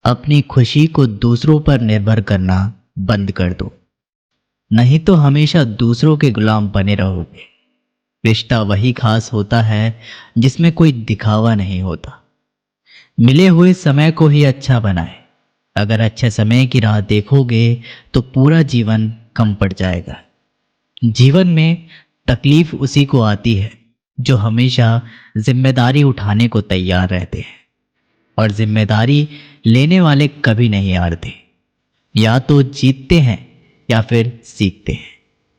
अपनी खुशी को दूसरों पर निर्भर करना बंद कर दो, नहीं तो हमेशा दूसरों के गुलाम बने रहोगे। रिश्ता वही खास होता है जिसमें कोई दिखावा नहीं होता। मिले हुए समय को ही अच्छा बनाए। अगर अच्छे समय की राह देखोगे तो पूरा जीवन कम पड़ जाएगा। जीवन में तकलीफ उसी को आती है जो हमेशा जिम्मेदारी उठाने को तैयार रहते हैं, और जिम्मेदारी लेने वाले कभी नहीं हारते। या तो जीतते हैं या फिर सीखते हैं।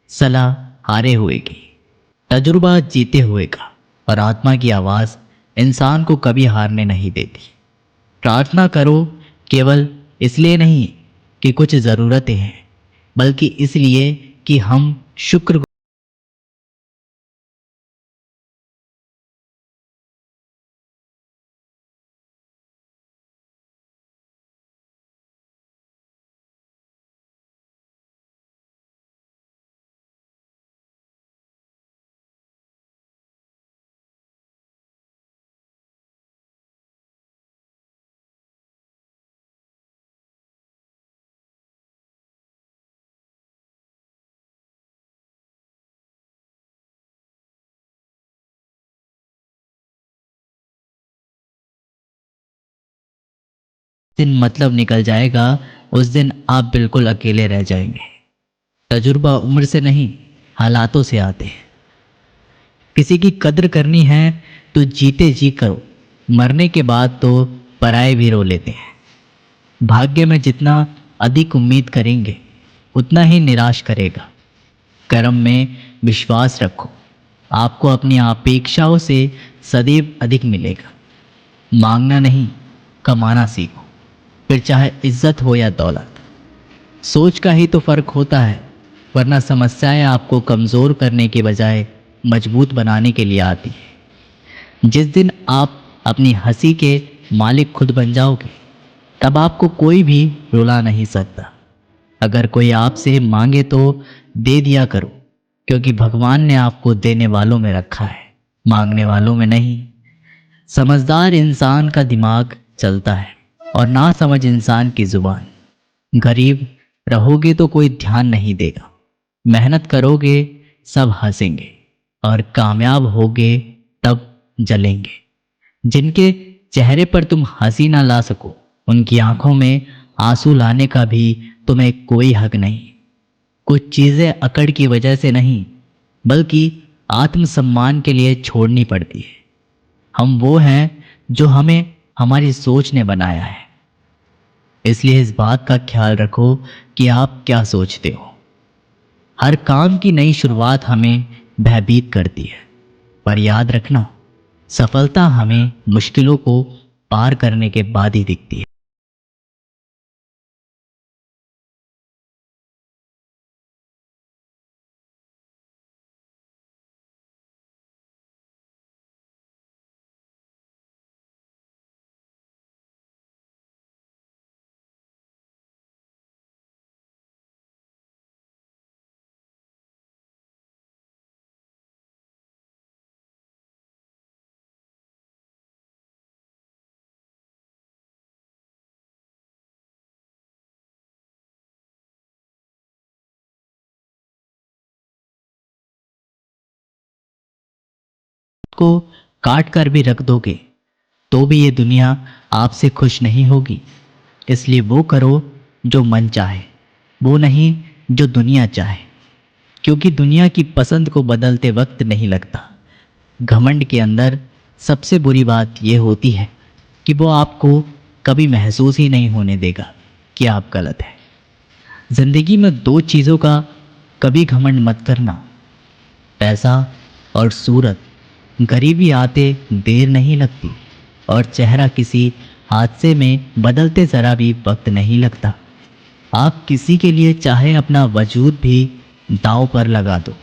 सलाह हारे हुए की, तजुर्बा जीते हुए का, और आत्मा की आवाज़ इंसान को कभी हारने नहीं देती। प्रार्थना करो, केवल इसलिए नहीं कि कुछ ज़रूरतें हैं, बल्कि इसलिए कि हम शुक्र। दिन मतलब निकल जाएगा, उस दिन आप बिल्कुल अकेले रह जाएंगे। तजुर्बा उम्र से नहीं, हालातों से आते हैं। किसी की कद्र करनी है तो जीते जी करो, मरने के बाद तो पराए भी रो लेते हैं। भाग्य में जितना अधिक उम्मीद करेंगे उतना ही निराश करेगा। कर्म में विश्वास रखो, आपको अपनी अपेक्षाओं से सदैव अधिक मिलेगा। मांगना नहीं, कमाना सीखो, फिर चाहे इज्जत हो या दौलत। सोच का ही तो फर्क होता है, वरना समस्याएं आपको कमज़ोर करने के बजाय मजबूत बनाने के लिए आती है। जिस दिन आप अपनी हंसी के मालिक खुद बन जाओगे, तब आपको कोई भी रुला नहीं सकता। अगर कोई आपसे मांगे तो दे दिया करो, क्योंकि भगवान ने आपको देने वालों में रखा है, मांगने वालों में नहीं। समझदार इंसान का दिमाग चलता है और ना समझ इंसान की जुबान। गरीब रहोगे तो कोई ध्यान नहीं देगा, मेहनत करोगे सब हंसेंगे, और कामयाब होगे तब जलेंगे। जिनके चेहरे पर तुम हंसी ना ला सको, उनकी आंखों में आंसू लाने का भी तुम्हें कोई हक नहीं। कुछ चीज़ें अकड़ की वजह से नहीं, बल्कि आत्मसम्मान के लिए छोड़नी पड़ती है। हम वो हैं जो हमें हमारी सोच ने बनाया है। इसलिए इस बात का ख्याल रखो कि आप क्या सोचते हो। हर काम की नई शुरुआत हमें भयभीत करती है, पर याद रखना, सफलता हमें मुश्किलों को पार करने के बाद ही दिखती है। को काट कर भी रख दोगे तो भी ये दुनिया आपसे खुश नहीं होगी। इसलिए वो करो जो मन चाहे, वो नहीं जो दुनिया चाहे, क्योंकि दुनिया की पसंद को बदलते वक्त नहीं लगता। घमंड के अंदर सबसे बुरी बात यह होती है कि वो आपको कभी महसूस ही नहीं होने देगा कि आप गलत हैं। जिंदगी में दो चीज़ों का कभी घमंड मत करना, पैसा और सूरत। गरीबी आते देर नहीं लगती, और चेहरा किसी हादसे में बदलते ज़रा भी वक्त नहीं लगता। आप किसी के लिए चाहे अपना वजूद भी दांव पर लगा दो,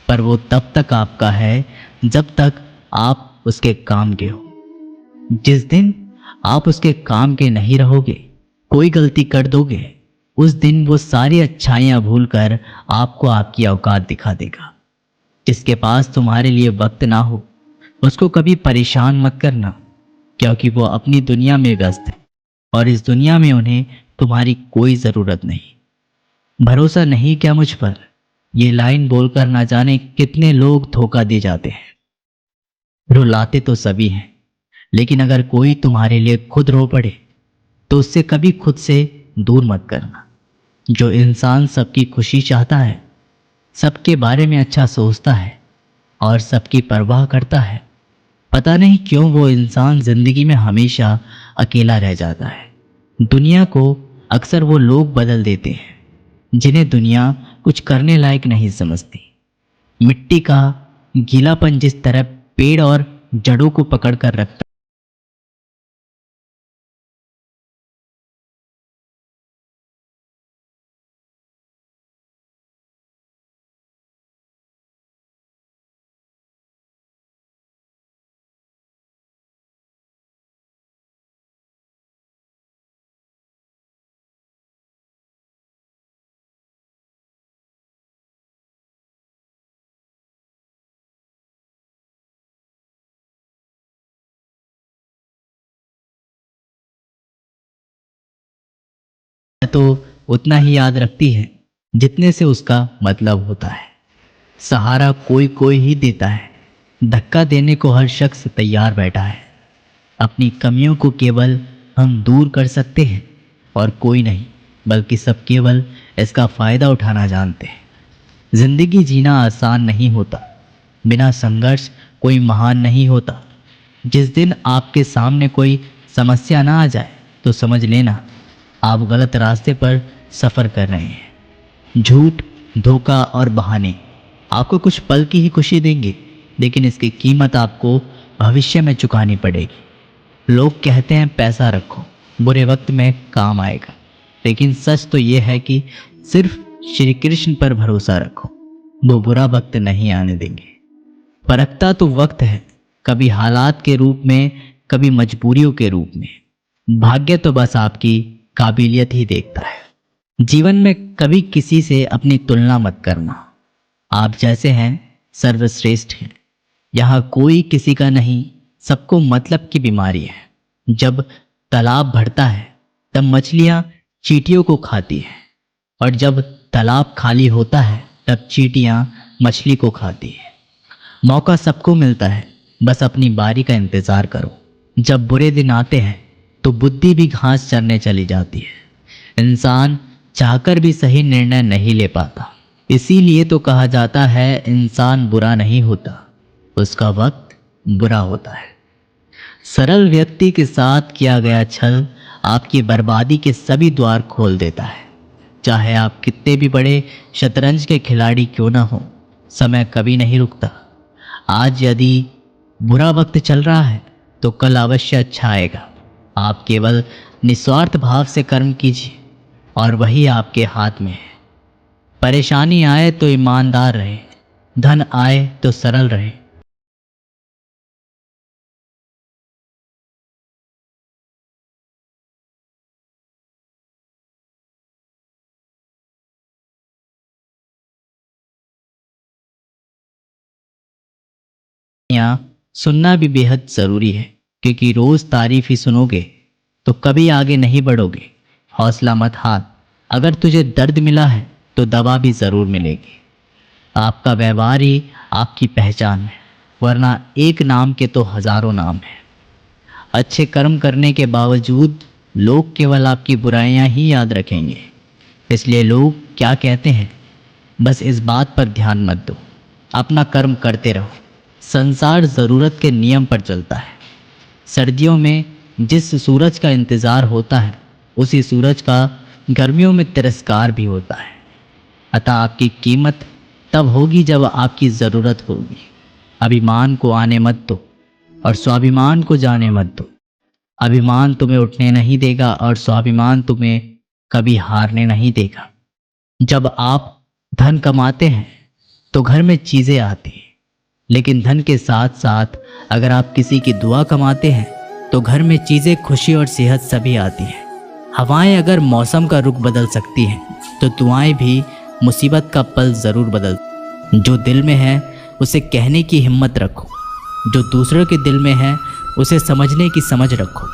पर वो तब तक आपका है जब तक आप उसके काम के हो। जिस दिन आप उसके काम के नहीं रहोगे, कोई गलती कर दोगे, उस दिन वो सारी अच्छाइयाँ भूलकर आपको आपकी औकात दिखा देगा। जिसके पास तुम्हारे लिए वक्त ना हो, उसको कभी परेशान मत करना, क्योंकि वो अपनी दुनिया में व्यस्त है। और इस दुनिया में उन्हें तुम्हारी कोई ज़रूरत नहीं। भरोसा नहीं क्या मुझ पर, ये लाइन बोलकर ना जाने कितने लोग धोखा दे जाते हैं। रुलाते तो सभी हैं, लेकिन अगर कोई तुम्हारे लिए खुद रो पड़े तो उससे कभी खुद से दूर मत करना। जो इंसान सबकी खुशी चाहता है, सबके बारे में अच्छा सोचता है और सबकी परवाह करता है, पता नहीं क्यों वो इंसान जिंदगी में हमेशा अकेला रह जाता है। दुनिया को अक्सर वो लोग बदल देते हैं जिन्हें दुनिया कुछ करने लायक नहीं समझती। मिट्टी का गीलापन जिस तरह पेड़ और जड़ों को पकड़ कर रखता है तो उतना ही याद रखती है जितने से उसका मतलब होता है। सहारा कोई कोई ही देता है, धक्का देने को हर शख्स तैयार बैठा है। अपनी कमियों को केवल हम दूर कर सकते हैं और कोई नहीं, बल्कि सब केवल इसका फ़ायदा उठाना जानते हैं। जिंदगी जीना आसान नहीं होता, बिना संघर्ष कोई महान नहीं होता। जिस दिन आपके सामने कोई समस्या ना आ जाए तो समझ लेना आप गलत रास्ते पर सफ़र कर रहे हैं। झूठ, धोखा और बहाने आपको कुछ पल की ही खुशी देंगे, लेकिन इसकी कीमत आपको भविष्य में चुकानी पड़ेगी। लोग कहते हैं पैसा रखो, बुरे वक्त में काम आएगा, लेकिन सच तो ये है कि सिर्फ श्री कृष्ण पर भरोसा रखो, वो बुरा वक्त नहीं आने देंगे। परखता तो वक्त है, कभी हालात के रूप में, कभी मजबूरियों के रूप में। भाग्य तो बस आपकी काबिलियत ही देखता है। जीवन में कभी किसी से अपनी तुलना मत करना। आप जैसे हैं सर्वश्रेष्ठ हैं। यहाँ कोई किसी का नहीं, सबको मतलब की बीमारी है। जब तालाब भरता है तब मछलियाँ चींटियों को खाती हैं, और जब तालाब खाली होता है तब चींटियाँ मछली को खाती हैं। मौका सबको मिलता है, बस अपनी बारी का इंतज़ार करो। जब बुरे दिन आते हैं तो बुद्धि भी घास चरने चली जाती है। इंसान चाहकर भी सही निर्णय नहीं ले पाता। इसीलिए तो कहा जाता है इंसान बुरा नहीं होता, उसका वक्त बुरा होता है। सरल व्यक्ति के साथ किया गया छल आपकी बर्बादी के सभी द्वार खोल देता है। चाहे आप कितने भी बड़े शतरंज के खिलाड़ी क्यों ना हो, समय कभी नहीं रुकता। आज यदि बुरा वक्त चल रहा है तो कल अवश्य अच्छा आएगा। आप केवल निस्वार्थ भाव से कर्म कीजिए और वही आपके हाथ में है। परेशानी आए तो ईमानदार रहे, धन आए तो सरल रहे। यहाँ सुनना भी बेहद ज़रूरी है, क्योंकि रोज़ तारीफ ही सुनोगे तो कभी आगे नहीं बढ़ोगे। हौसला मत हार, अगर तुझे दर्द मिला है तो दवा भी ज़रूर मिलेगी। आपका व्यवहार ही आपकी पहचान है, वरना एक नाम के तो हज़ारों नाम हैं। अच्छे कर्म करने के बावजूद लोग केवल आपकी बुराइयां ही याद रखेंगे। इसलिए लोग क्या कहते हैं, बस इस बात पर ध्यान मत दो, अपना कर्म करते रहो। संसार ज़रूरत के नियम पर चलता है। सर्दियों में जिस सूरज का इंतज़ार होता है, उसी सूरज का गर्मियों में तिरस्कार भी होता है। अतः आपकी कीमत तब होगी जब आपकी ज़रूरत होगी। अभिमान को आने मत दो और स्वाभिमान को जाने मत दो। अभिमान तुम्हें उठने नहीं देगा और स्वाभिमान तुम्हें कभी हारने नहीं देगा। जब आप धन कमाते हैं तो घर में चीज़ें आती हैं, लेकिन धन के साथ साथ अगर आप किसी की दुआ कमाते हैं तो घर में चीज़ें, खुशी और सेहत सभी आती हैं। हवाएं अगर मौसम का रुख बदल सकती हैं तो दुआएं भी मुसीबत का पल ज़रूर बदल। जो दिल में है उसे कहने की हिम्मत रखो, जो दूसरों के दिल में है उसे समझने की समझ रखो।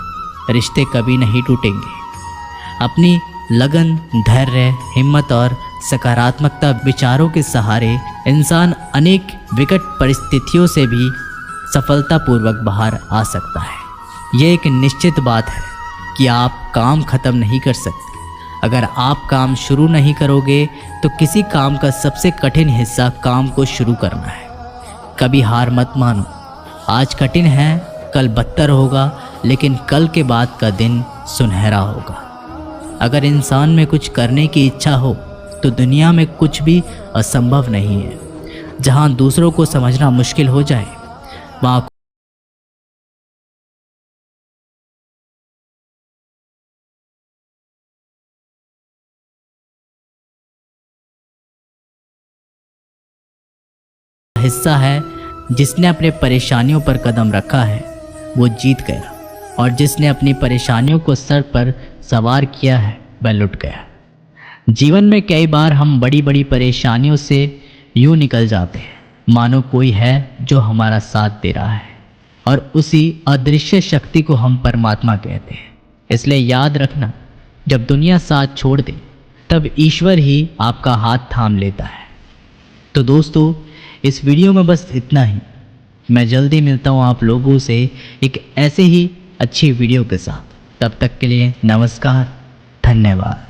रिश्ते कभी नहीं टूटेंगे। अपनी लगन, धैर्य, हिम्मत और सकारात्मकता विचारों के सहारे इंसान अनेक विकट परिस्थितियों से भी सफलतापूर्वक बाहर आ सकता है। ये एक निश्चित बात है कि आप काम खत्म नहीं कर सकते। अगर आप काम शुरू नहीं करोगे तो किसी काम का सबसे कठिन हिस्सा काम को शुरू करना है। कभी हार मत मानो। आज कठिन है, कल बदतर होगा, लेकिन कल के बाद का दिन सुनहरा होगा। अगर इंसान में कुछ करने की इच्छा हो तो दुनिया में कुछ भी असंभव नहीं है। जहाँ दूसरों को समझना मुश्किल हो जाए वहाँ हिस्सा है। जिसने अपने परेशानियों पर कदम रखा है वो जीत गया, और जिसने अपनी परेशानियों को सर पर सवार किया है वह लुट गया। जीवन में कई बार हम बड़ी बड़ी परेशानियों से यूं निकल जाते हैं मानो कोई है जो हमारा साथ दे रहा है, और उसी अदृश्य शक्ति को हम परमात्मा कहते हैं। इसलिए याद रखना, जब दुनिया साथ छोड़ दे तब ईश्वर ही आपका हाथ थाम लेता है। तो दोस्तों, इस वीडियो में बस इतना ही। मैं जल्दी मिलता हूँ आप लोगों से एक ऐसे ही अच्छी वीडियो के साथ। तब तक के लिए नमस्कार, धन्यवाद।